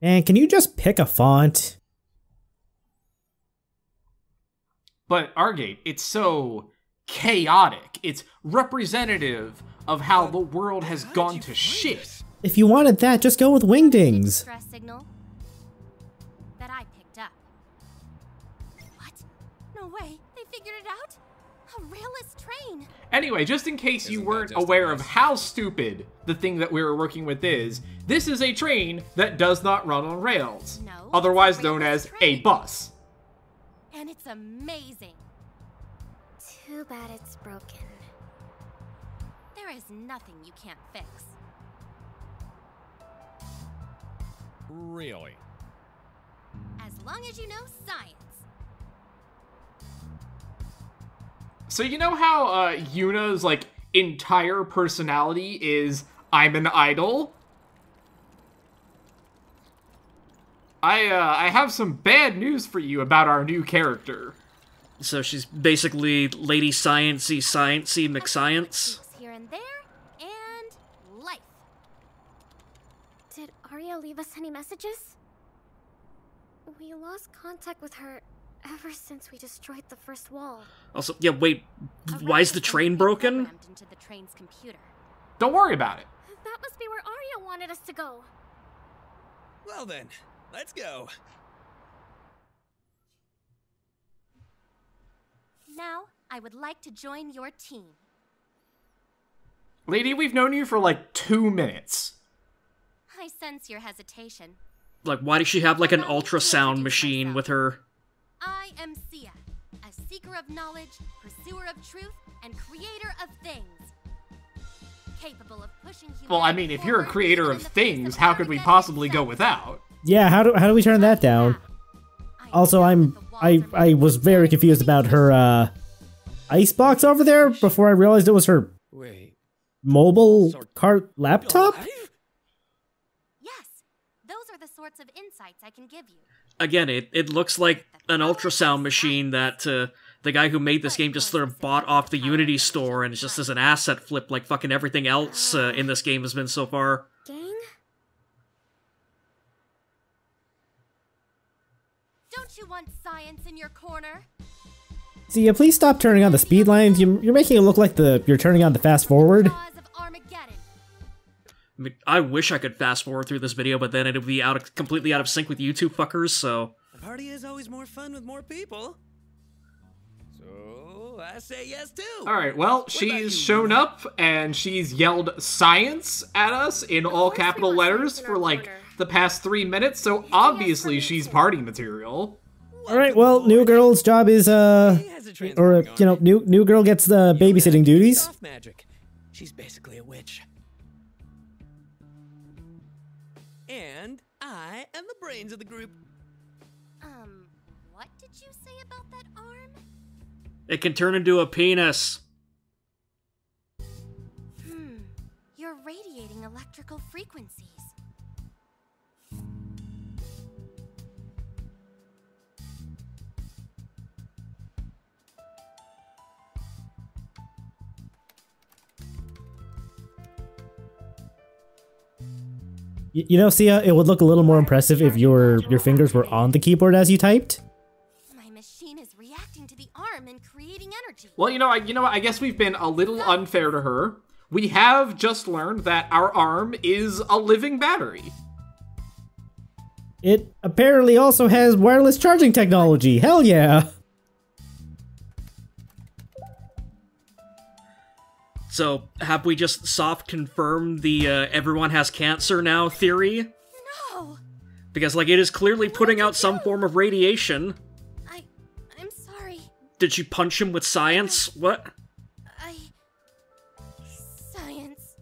And can you just pick a font? But Argate, it's so chaotic. It's representative of how the world has gone to shit. If you wanted that, just go with Wingdings. Distress signal that I picked up. What? No way. They figured it out? A railless train. Anyway, just in case you weren't aware of how stupid the thing that we were working with is, this is a train that does not run on rails, No, otherwise it's a known as railless a train. bus. And it's amazing. Too bad it's broken. There is nothing you can't fix. Really? As long as you know science. So you know how Yuna's like entire personality is I'm an idol? I have some bad news for you about our new character. So she's basically Lady Sciencey McScience. Here and there, and life. Did Arya leave us any messages? We lost contact with her ever since we destroyed the first wall. Also, yeah, wait, why is the train broken? Programmed into the train's computer. Don't worry about it. That must be where Arya wanted us to go. Well then, let's go. Now, I would like to join your team. Lady, we've known you for like 2 minutes. I sense your hesitation. Like, why does she have, like, an ultrasound machine with her? I am Sia, a seeker of knowledge, pursuer of truth, and creator of things. Capable of pushing humanity Well, I mean, if you're a forward creator even of in the face things, how could we Armageddon possibly go itself. without? Yeah, how do we turn that down? Also, I was very confused about her icebox over there before I realized it was her Wait. mobile cart laptop. Yes, those are the sorts of insights I can give you. Again, it looks like an ultrasound machine that the guy who made this game just sort of bought off the Unity store, and it's just as an asset flip like fucking everything else in this game has been so far. Gang? Don't you want science in your corner? Zia, please stop turning on the speed lines. You're making it look like you're turning on the fast forward. Jaws of Armageddon. I mean, I wish I could fast forward through this video, but then it would be completely out of sync with YouTube fuckers, so... A party is always more fun with more people. So, I say yes too. Alright, well, she's shown up, and she's yelled science at us in all capital letters for, like, the past 3 minutes, so obviously she's party material. Alright, well, new girl's job is, new girl gets the babysitting duties. Soft magic. She's basically a witch. And I am the brains of the group. What did you say about that arm? It can turn into a penis. You're radiating electrical frequencies. You know, Sia, it would look a little more impressive if your fingers were on the keyboard as you typed. My machine is reacting to the arm and creating energy. Well, you know what, I guess we've been a little unfair to her. We have just learned that our arm is a living battery. It apparently also has wireless charging technology. Hell yeah! So, have we just soft confirmed the everyone has cancer now theory? No! Because, like, it is clearly putting out some form of radiation. I'm sorry. Did she punch him with science? What? Science.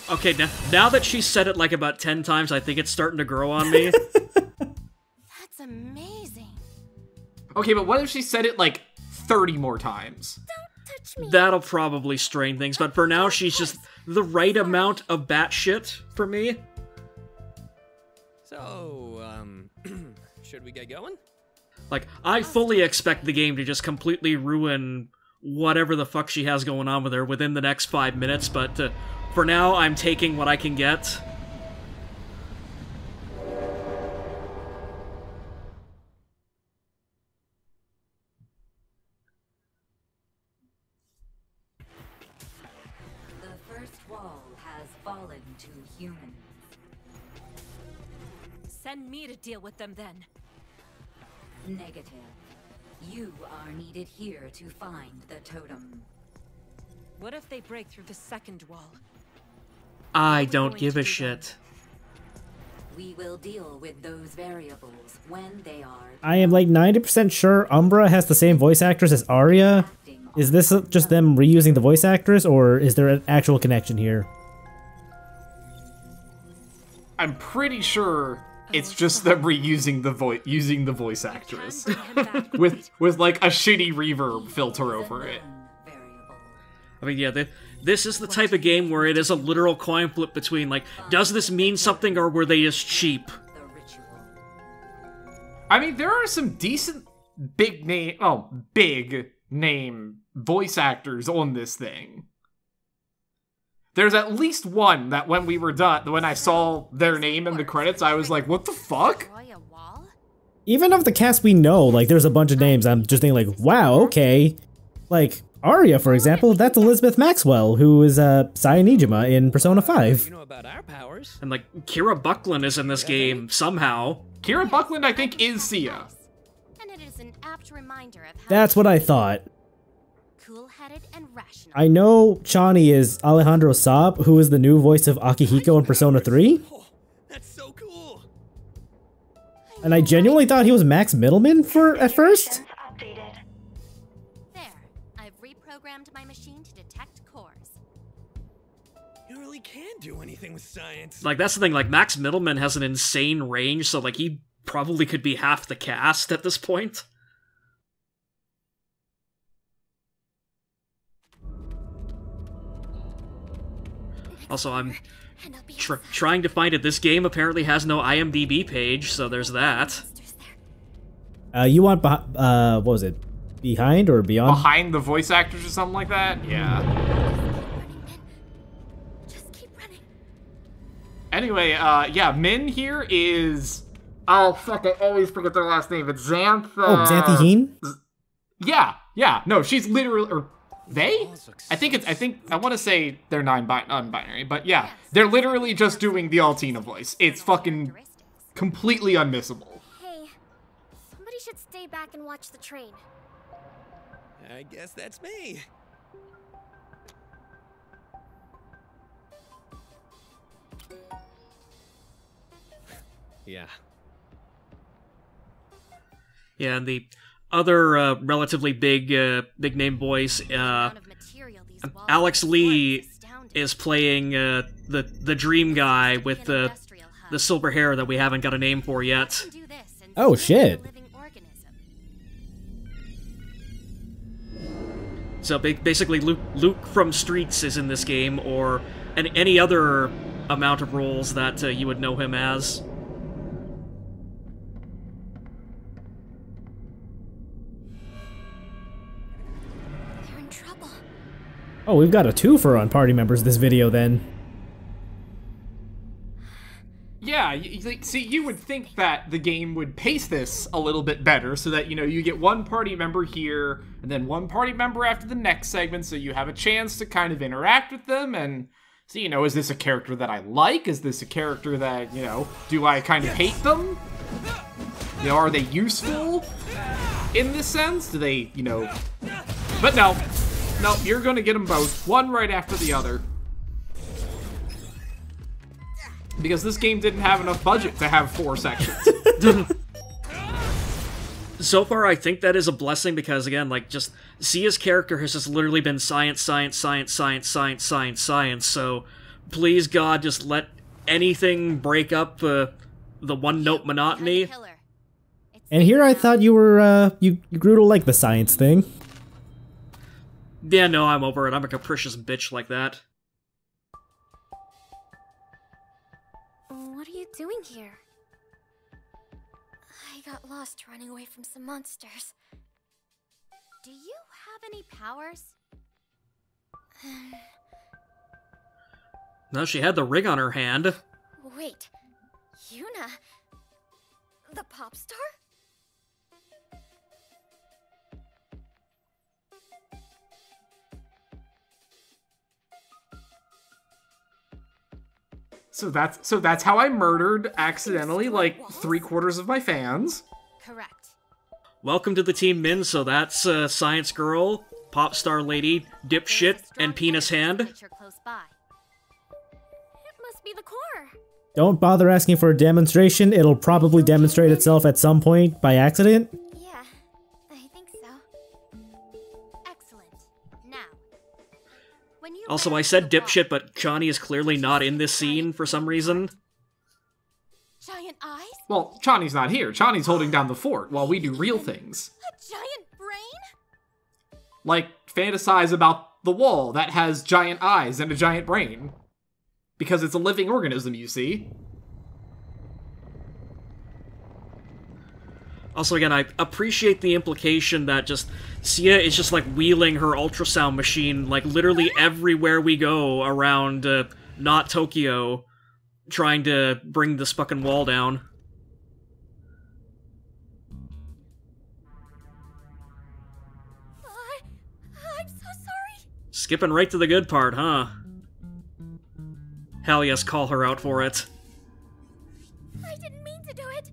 Okay, now that she said it like about 10 times, I think it's starting to grow on me. That's amazing. Okay, but what if she said it like 30 more times? Touch me. That'll probably strain things, but for now, she's just the right amount of batshit for me. So, should we get going? Like, I fully expect the game to just completely ruin whatever the fuck she has going on with her within the next 5 minutes, but for now, I'm taking what I can get. to humans. Send me to deal with them then. Negative. You are needed here to find the totem. What if they break through the second wall? I don't give a shit. We will deal with those variables when they are. I am like 90% sure Umbra has the same voice actress as Arya. Is this just them reusing the voice actress, or is there an actual connection here? I'm pretty sure it's just them reusing the voice actress with like a shitty reverb filter over it. I mean, yeah, this is the type of game where it is a literal coin flip between, like, does this mean something or were they just cheap? I mean, there are some decent big name voice actors on this thing. There's at least one that when we were done, when I saw their name in the credits, I was like, what the fuck? Even of the cast we know, like, there's a bunch of names, I'm just thinking like, wow, okay. Like, Arya, for example, that's Elizabeth Maxwell, who is Cyanejima in Persona 5. You know about our powers. And, like, Kira Buckland is in this game, somehow. Kira Buckland, I think, is Sia. And it is an apt reminder of how That's what I thought. cool-headed and rational. I know Chani is Alejandro Saab, who is the new voice of Akihiko in Persona 3. Oh, that's so cool. And I genuinely thought he was Max Middleman at first. There, I've reprogrammed my machine to detect cores. You really can do anything with science. Like, that's the thing, like, Max Middleman has an insane range, so, like, he probably could be half the cast at this point. Also, I'm trying to find it. This game apparently has no IMDb page, so there's that. You want what was it? Behind or beyond? Behind the voice actors or something like that? Yeah. Just keep running. Anyway, yeah, Min here is... Oh, fuck, I always forget their last name. It's Xanth... Oh, Xanthi Heen? Yeah. No, she's literally... Or they? I want to say they're non-binary, but yeah. They're literally just doing the Altina voice. It's fucking completely unmissable. Hey, somebody should stay back and watch the train. I guess that's me. Yeah. Yeah, and the other relatively big name voice, Alex Lee is playing the dream guy with the silver hair that we haven't got a name for yet. Oh shit. So basically, Luke from Streets is in this game, or any other amount of roles that you would know him as. They're in trouble. Oh, we've got a twofer on party members this video then. Yeah, see, you would think that the game would pace this a little bit better so that, you know, you get one party member here and then one party member after the next segment, so you have a chance to kind of interact with them and see, you know, is this a character that I like? Is this a character that, you know, do I kind of hate them? You know, are they useful in this sense? Do they, you know... But no, you're gonna get them both, one right after the other. Because this game didn't have enough budget to have 4 sections. So far, I think that is a blessing because, again, like, just Sia's character has just literally been science, so please, God, just let anything break up the one-note monotony. And here I thought you were, you grew to like the science thing. Yeah, no, I'm over it. I'm a capricious bitch like that. What are you doing here? I got lost running away from some monsters. Do you have any powers? No, she had the ring on her hand. Wait, Yuna? The pop star? that's how I murdered accidentally like 3/4 of my fans. Correct. Welcome to the Team Min, so that's Science Girl, Pop Star Lady, Dipshit, and Penis Hand. Close by. It must be the core. Don't bother asking for a demonstration. It'll probably demonstrate itself at some point by accident. Yeah, I think so. Excellent. Now, when you Also, land I said on the wall, Dipshit, but Chani is clearly not in this scene for some reason. Giant eyes? Well, Chani's not here. Chani's holding down the fort while we do real things. A giant brain? Like, fantasize about the wall that has giant eyes and a giant brain. Because it's a living organism, you see. Also, again, I appreciate the implication that just Sia is just, like, wheeling her ultrasound machine, like, literally everywhere we go around, not Tokyo, trying to bring this fucking wall down. I'm so sorry. Skipping right to the good part, huh? Hell yes, call her out for it. I didn't mean to do it.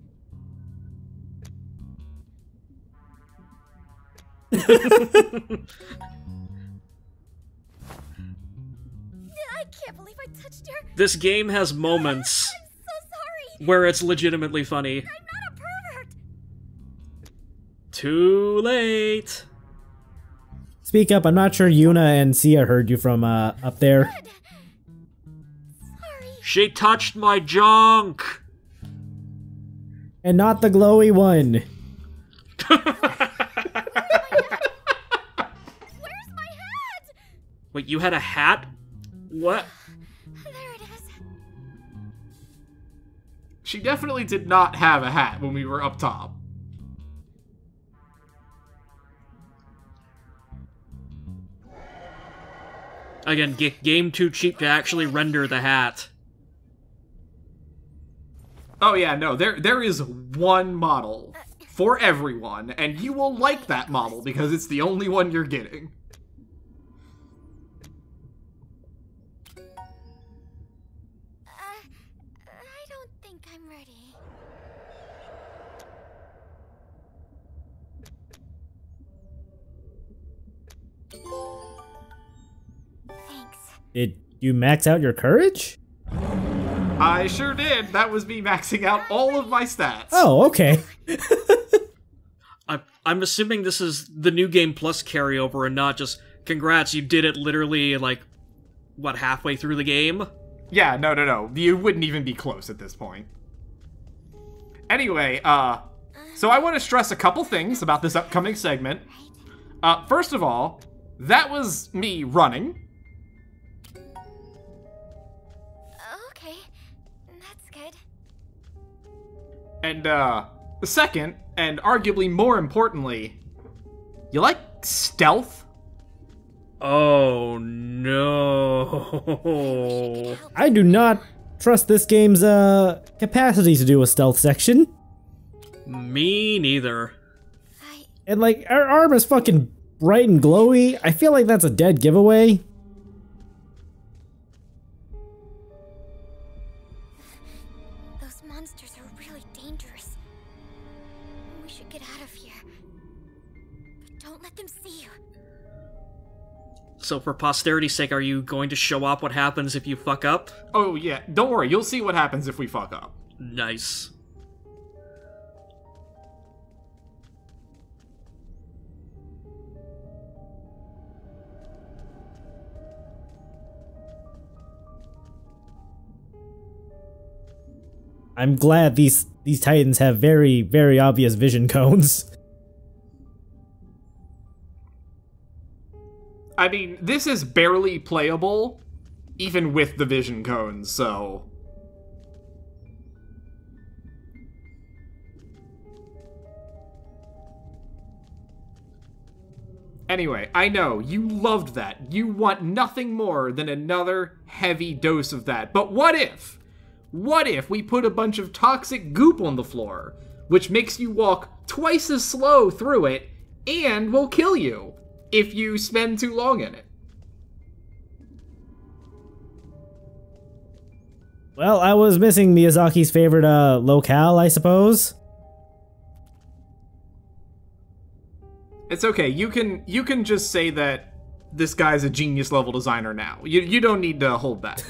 I can't believe I touched her. This game has moments I'm so sorry. where it's legitimately funny. I'm not a pervert. Too late. Speak up. I'm not sure Yuna and Sia heard you from up there. Sorry. She touched my junk. And not the glowy one. Where's my hat? Wait, you had a hat? What? There it is. She definitely did not have a hat when we were up top. Again, game too cheap to actually render the hat. Oh yeah, no, there is one model for everyone, and you will like that model because it's the only one you're getting. I don't think I'm ready. Thanks. Did you max out your courage? I sure did. That was me maxing out all of my stats. Oh, okay. I'm assuming this is the New Game Plus carryover and not just, congrats, you did it literally, like, what, halfway through the game? Yeah, no. You wouldn't even be close at this point. Anyway, so I want to stress a couple things about this upcoming segment. First of all, that was me running. Okay, that's good. And, second, and arguably more importantly, you like stealth? Oh no. I do not trust this game's capacity to do a stealth section. Me neither. And like, our arm is fucking bright and glowy. I feel like that's a dead giveaway. Those monsters are really dangerous. We should get out of here. But don't let them see you. So for posterity's sake, are you going to show up what happens if you fuck up? Oh yeah, don't worry, you'll see what happens if we fuck up. Nice. I'm glad these titans have very, very obvious vision cones. I mean, this is barely playable, even with the vision cones, so... Anyway, I know, you loved that. You want nothing more than another heavy dose of that. But what if? What if we put a bunch of toxic goop on the floor, which makes you walk twice as slow through it, and will kill you if you spend too long in it? Well, I was missing Miyazaki's favorite locale, I suppose. It's okay. You can just say that this guy's a genius level designer now. You don't need to hold back.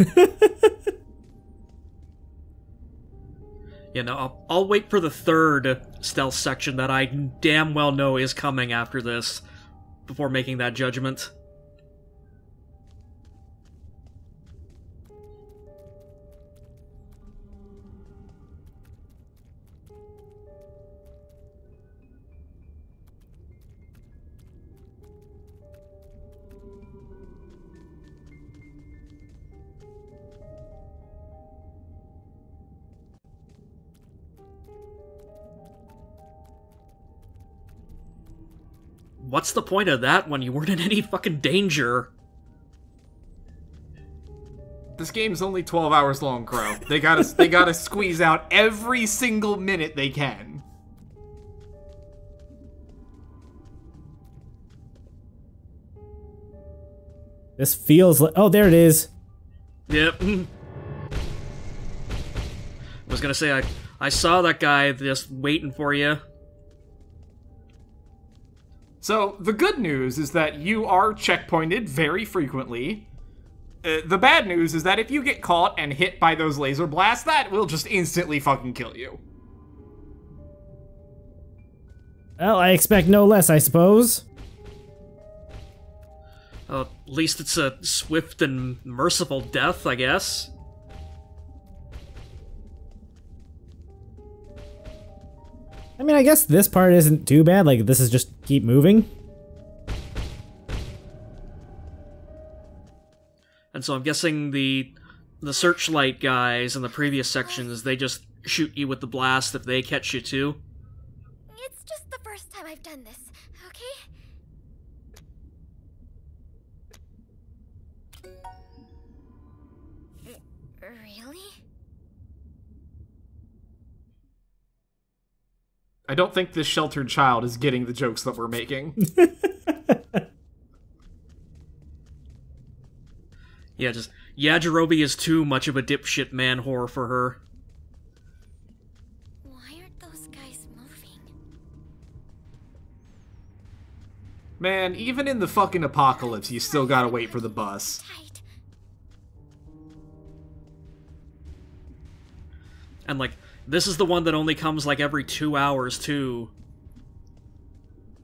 You know, I'll wait for the third stealth section that I damn well know is coming after this before making that judgment. What's the point of that when you weren't in any fucking danger? This game's only 12 hours long, Crow. They gotta squeeze out every single minute they can. This feels like... Oh, there it is. Yep. I was gonna say, I saw that guy just waiting for you. So, the good news is that you are checkpointed very frequently. The bad news is that if you get caught and hit by those laser blasts, that will just instantly fucking kill you. Well, I expect no less, I suppose. At least it's a swift and merciful death, I guess. I mean, I guess this part isn't too bad. Like, this is just keep moving. And so I'm guessing the searchlight guys in the previous sections, they just shoot you with the blast if they catch you too. It's just the first time I've done this, okay? Really? I don't think this sheltered child is getting the jokes that we're making. Yeah, just Yajirobe is too much of a dipshit man whore for her. Why aren't those guys moving? Man, even in the fucking apocalypse, you still gotta wait for the bus. Tight. And like, this is the one that only comes like every 2 hours too.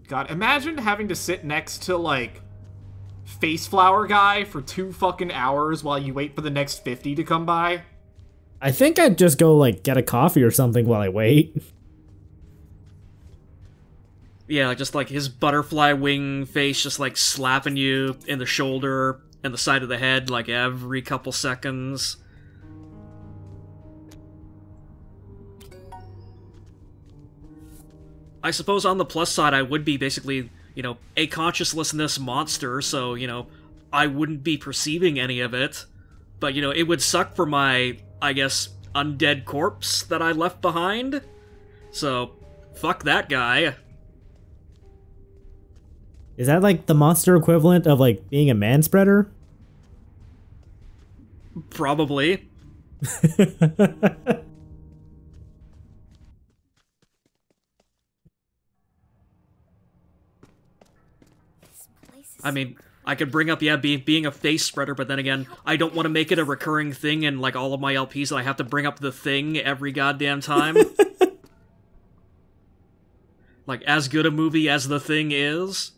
God, imagine having to sit next to, like, Face Flower Guy for 2 fucking hours while you wait for the next 50 to come by. I think I'd just go, like, get a coffee or something while I wait. Yeah, just like his butterfly wing face just like slapping you in the shoulder and the side of the head like every couple seconds. I suppose on the plus side, I would be basically, you know, a consciousness monster, so, you know, I wouldn't be perceiving any of it. But, you know, it would suck for my, I guess, undead corpse that I left behind. So, fuck that guy. Is that, like, the monster equivalent of, like, being a manspreader? Probably. I mean, I could bring up, yeah, being a face spreader, but then again, I don't want to make it a recurring thing in, like, all of my LPs that I have to bring up the Thing every goddamn time. Like, as good a movie as The Thing is.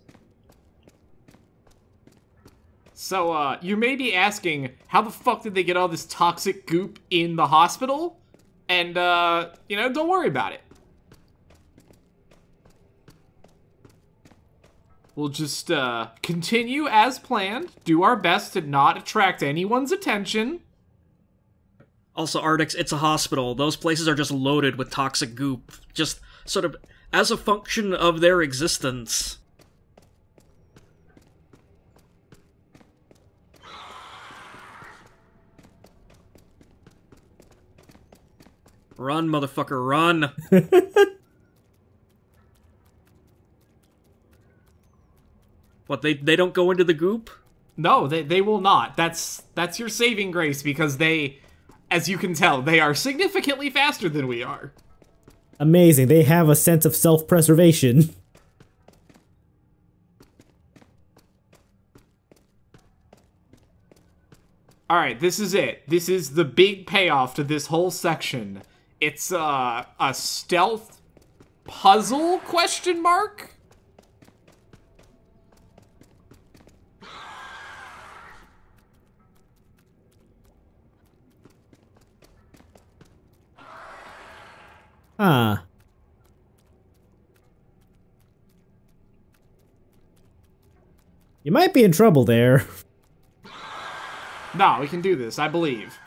So, you may be asking, how the fuck did they get all this toxic goop in the hospital? And, you know, don't worry about it. We'll just, continue as planned, do our best to not attract anyone's attention. Also, Artix, it's a hospital. Those places are just loaded with toxic goop. Just sort of as a function of their existence. Run, motherfucker, run! What, they don't go into the goop? No, they will not. That's your saving grace, because as you can tell, they are significantly faster than we are. Amazing. They have a sense of self-preservation. Alright, this is it. This is the big payoff to this whole section. It's a stealth puzzle, question mark? Huh. You might be in trouble there. No, we can do this, I believe.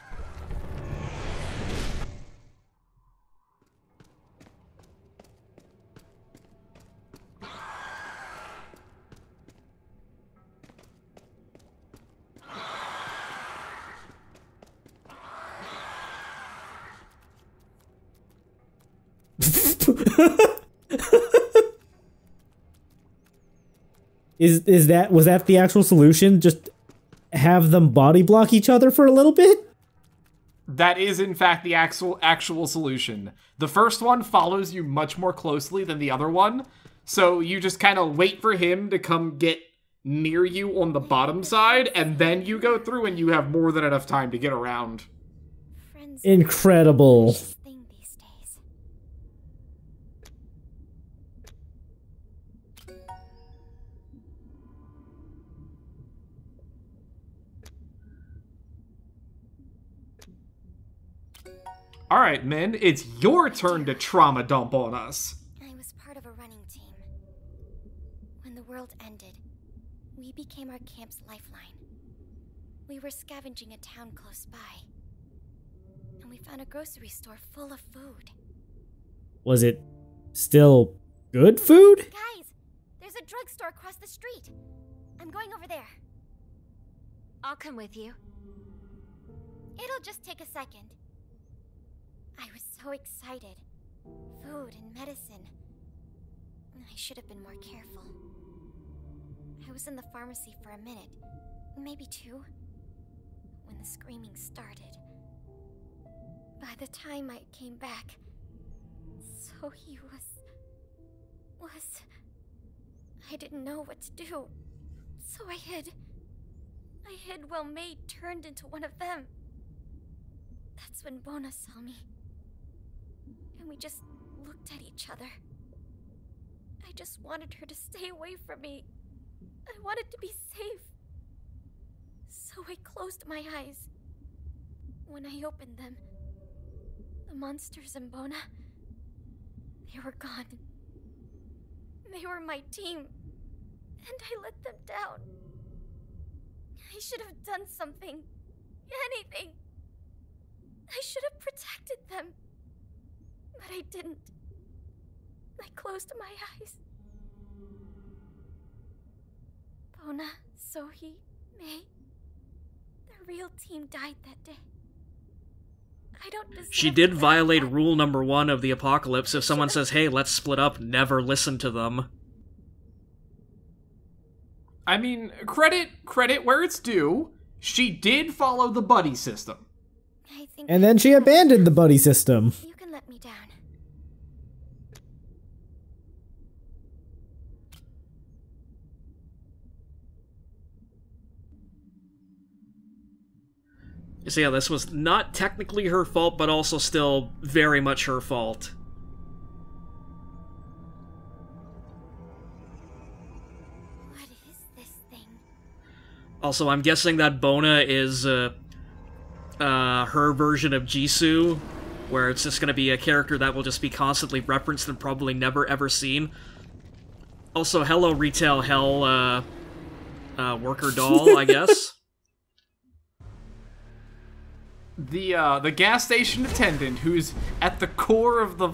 Was that the actual solution? Just have them body block each other for a little bit? That is, in fact, the actual solution. The first one follows you much more closely than the other one, so you just kind of wait for him to come get near you on the bottom side, and then you go through and you have more than enough time to get around. Incredible. Thing these days. Alright, men, it's your turn to trauma dump on us. I was part of a running team. When the world ended, we became our camp's lifeline. We were scavenging a town close by, and we found a grocery store full of food. Was it still good food? Guys, there's a drugstore across the street. I'm going over there. I'll come with you. It'll just take a second. I was so excited. Food and medicine. I should have been more careful. I was in the pharmacy for a minute, maybe 2, when the screaming started. By the time I came back, so he was... I didn't know what to do, so I hid. I hid while May turned into one of them. That's when Bona saw me. And we just looked at each other. I just wanted her to stay away from me. I wanted to be safe. So I closed my eyes. When I opened them, the monsters in Bona, they were gone. They were my team, and I let them down. I should have done something. Anything. I should have protected them. But I didn't. I closed my eyes. Bona, Sohi, May. The real team died that day. I don't deserve She did violate that. rule number 1 of the apocalypse. If someone says, hey, let's split up, never listen to them. I mean, credit where it's due. She did follow the buddy system. I think And then she abandoned the buddy system. you can let me down. So yeah, this was not technically her fault, but also still very much her fault. What is this thing? Also, I'm guessing that Bona is her version of Jisoo, where it's just going to be a character that will just be constantly referenced and probably never ever seen. Also, hello Retail Hell worker doll, I guess. The gas station attendant who's at the core of the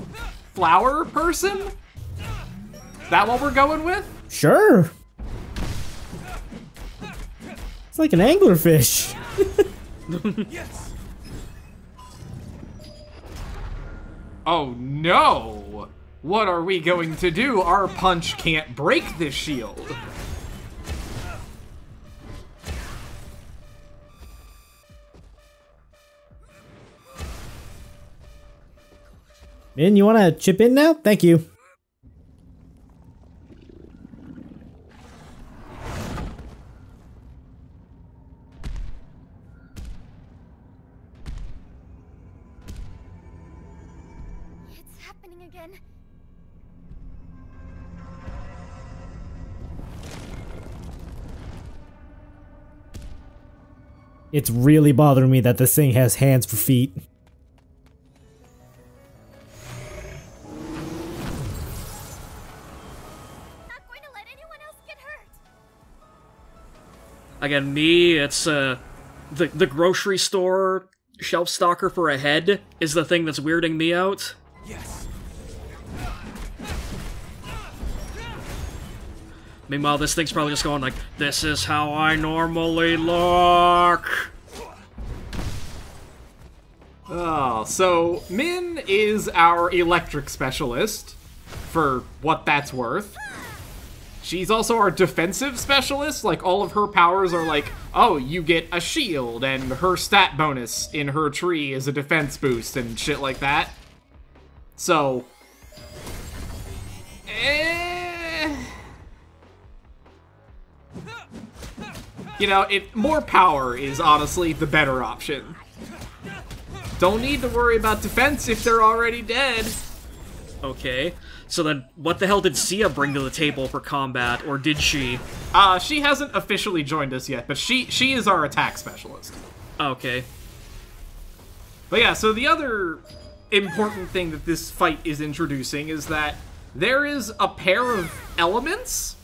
flower person? That what we're going with? Sure. It's like an anglerfish. Oh no! What are we going to do? Our punch can't break this shield. Min, you wanna chip in now? Thank you. It's happening again. It's really bothering me that this thing has hands for feet. Not going to let anyone else get hurt. Again, me, it's the grocery store shelf stalker for a head is the thing that's weirding me out. Yes. Meanwhile, this thing's probably just going like, this is how I normally look. Oh, so Min is our electric specialist, for what that's worth. She's also our defensive specialist, like all of her powers are like, oh, you get a shield, and her stat bonus in her tree is a defense boost, and shit like that. So... You know, more power is honestly the better option. Don't need to worry about defense if they're already dead. Okay, so then what the hell did Sia bring to the table for combat, or did she? She hasn't officially joined us yet, but she is our attack specialist. Okay. But yeah, so the other important thing that this fight is introducing is that there is a pair of elements.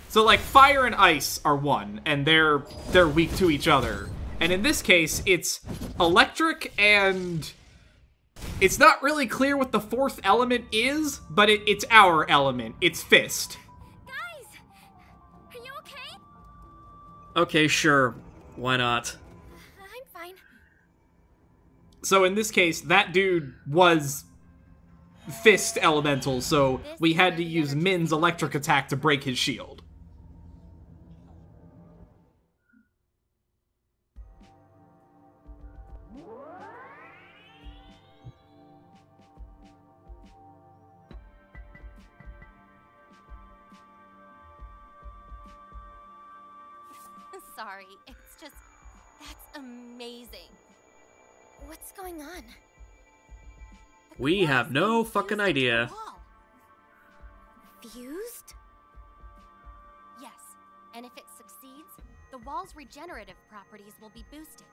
So like fire and ice are one, and they're weak to each other. And in this case, it's electric, and it's not really clear what the fourth element is, but it's our element. It's fist. Guys, are you okay? Okay, sure. Why not? I'm fine. So in this case, that dude was fist elemental, so we had to use Min's electric attack to break his shield. Sorry, it's just... That's amazing. What's going on? We have no fucking idea. Fused? Yes, and if it succeeds, the wall's regenerative properties will be boosted.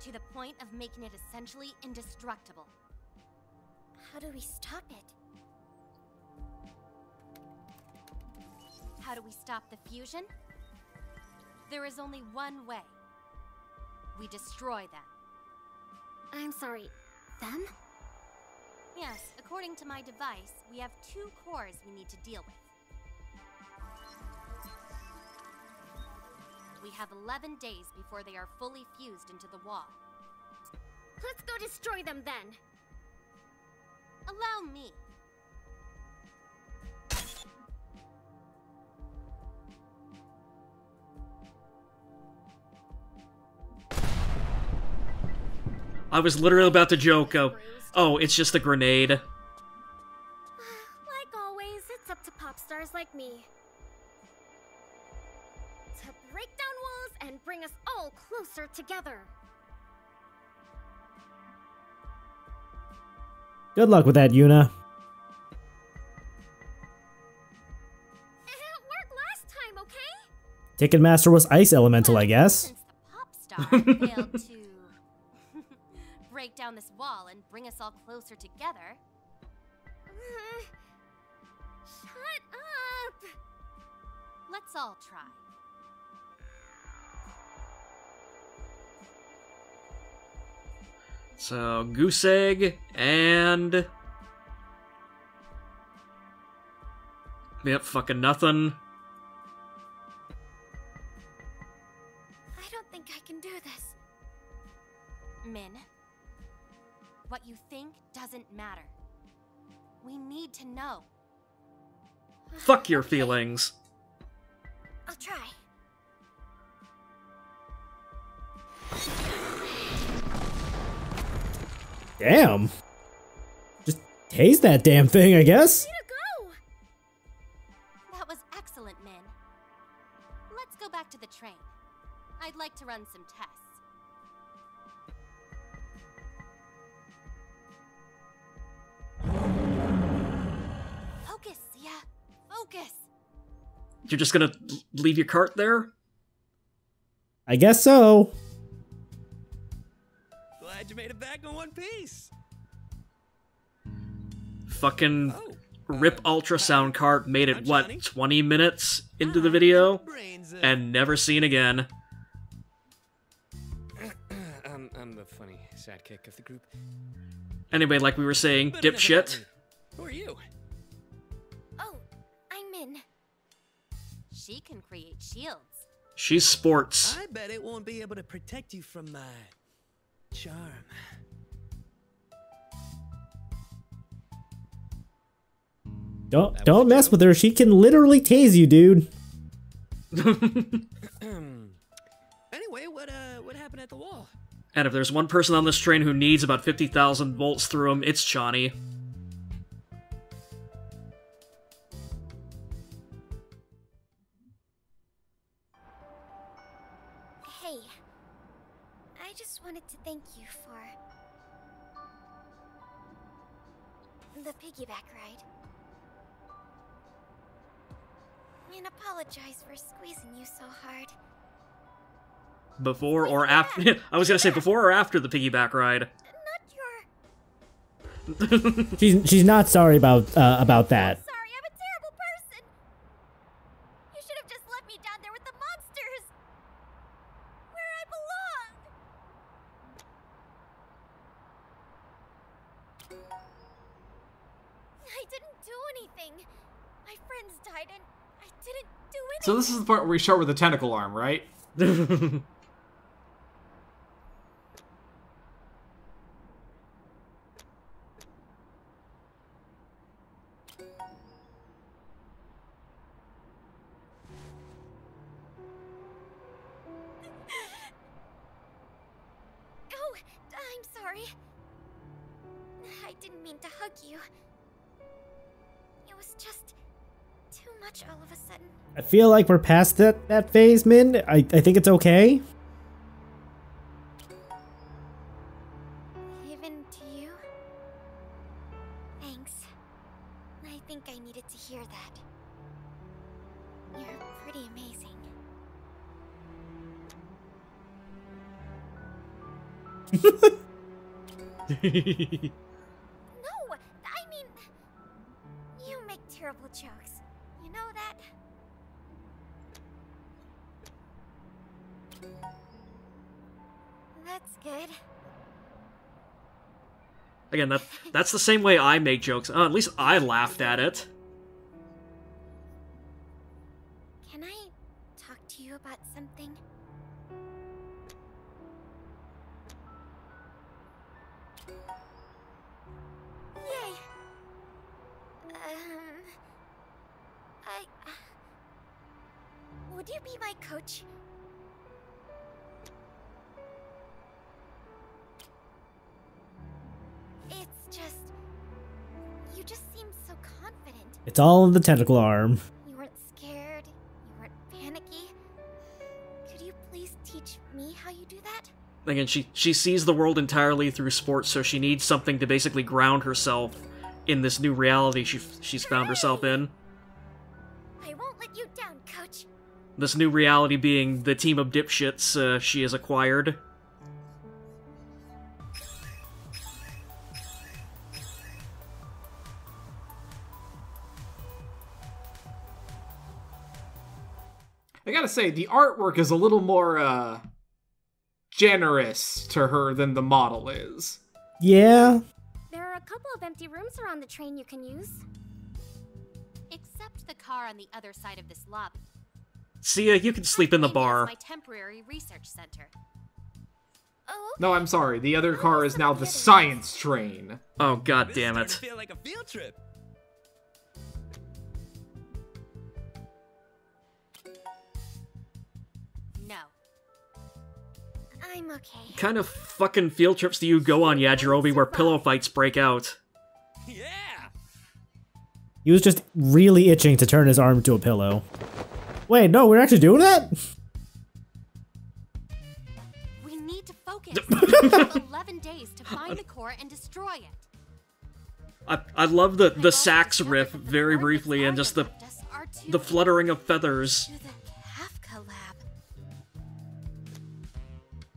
To the point of making it essentially indestructible. How do we stop it? How do we stop the fusion? There is only one way. We destroy them. I'm sorry, them? Yes, according to my device, we have 2 cores we need to deal with. We have 11 days before they are fully fused into the wall. Let's go destroy them then. Allow me. I was literally about to joke, oh, it's just a grenade. Like always, it's up to pop stars like me. To break down walls and bring us all closer together. Good luck with that, Yuna. It worked last time, okay? Ticketmaster was ice elemental, I guess. Since the pop star failed to break down this wall and bring us all closer together. Shut up! Let's all try. So, goose egg, and... Yep, fucking nothing. I don't think I can do this. Min, what you think doesn't matter. We need to know. Fuck your feelings. I'll try. Damn. Tase that damn thing, I guess. Way to go! That was excellent, Min. Let's go back to the train. I'd like to run some tests. Focus, Sia. Focus. You're just gonna leave your cart there? I guess so. Glad you made it back in one piece. Fucking Oh, rip ultrasound cart made it, I'm what, Johnny. 20 minutes into the I'm video? Brains, And never seen again. I'm the funny sidekick of the group. Anyway, like we were saying, But enough about dipshit. me. Who are you? Oh, I'm Min. She can create shields. She's sports. I bet it won't be able to protect you from my charm. Don't mess with her. She can literally tase you, dude. Anyway, what happened at the wall? And if there's one person on this train who needs about 50,000 volts through him, it's Chani. Hey, I just wanted to thank you for the piggyback ride. And apologize for squeezing you so hard. Before or after... I was gonna say before or after the piggyback ride. Not your... She's not sorry about that. Sorry, I'm a terrible person. You should have just let me down there with the monsters. Where I belong. I didn't do anything. My friends died and I didn't do anything. So this is the part where we start with the tentacle arm, right? Oh, I'm sorry. I didn't mean to hug you. It was just too much all of a sudden. I feel like we're past that phase, Min. I think it's okay. Even to you? Thanks. I think I needed to hear that. You're pretty amazing. No! I mean... You make terrible jokes. You know that? That's good. Again, that's the same way I make jokes. At least I laughed at it. Can I talk to you about something? Yay! Would you be my coach? It's just... You just seem so confident. It's all in the tentacle arm. You weren't scared. You weren't panicky. Could you please teach me how you do that? Again, she sees the world entirely through sports, so she needs something to basically ground herself in this new reality she's found herself in. I won't let you down, coach. This new reality being the team of dipshits she has acquired. I gotta say, the artwork is a little more, generous to her than the model is. Yeah. There are a couple of empty rooms around the train you can use. Except the car on the other side of this lobby. See, you can sleep in the I think that's bar. my temporary research center. Oh, No, I'm sorry. The other car is now the science train. Oh, god This damn is it. starting to feel like a field trip. No. I'm okay. Kind of fucking field trips do you go on, Yajirobe, where pillow fights break out? Yeah! He was just really itching to turn his arm into a pillow. Wait, no, we're actually doing that? We need to focus. We have 11 days to find the core and destroy it. I love the sax riff very briefly and just the fluttering of feathers. To the Kafka lab.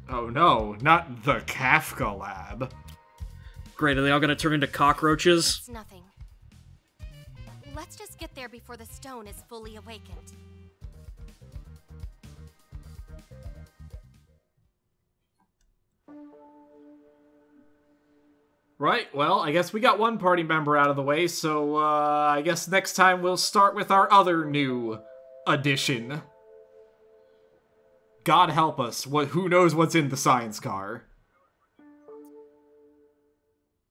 Oh no, not the Kafka lab. Great, are they all gonna turn into cockroaches? It's nothing. Let's just get there before the stone is fully awakened. Right, well, I guess we got one party member out of the way, so I guess next time we'll start with our other new addition. God help us, who knows what's in the science car.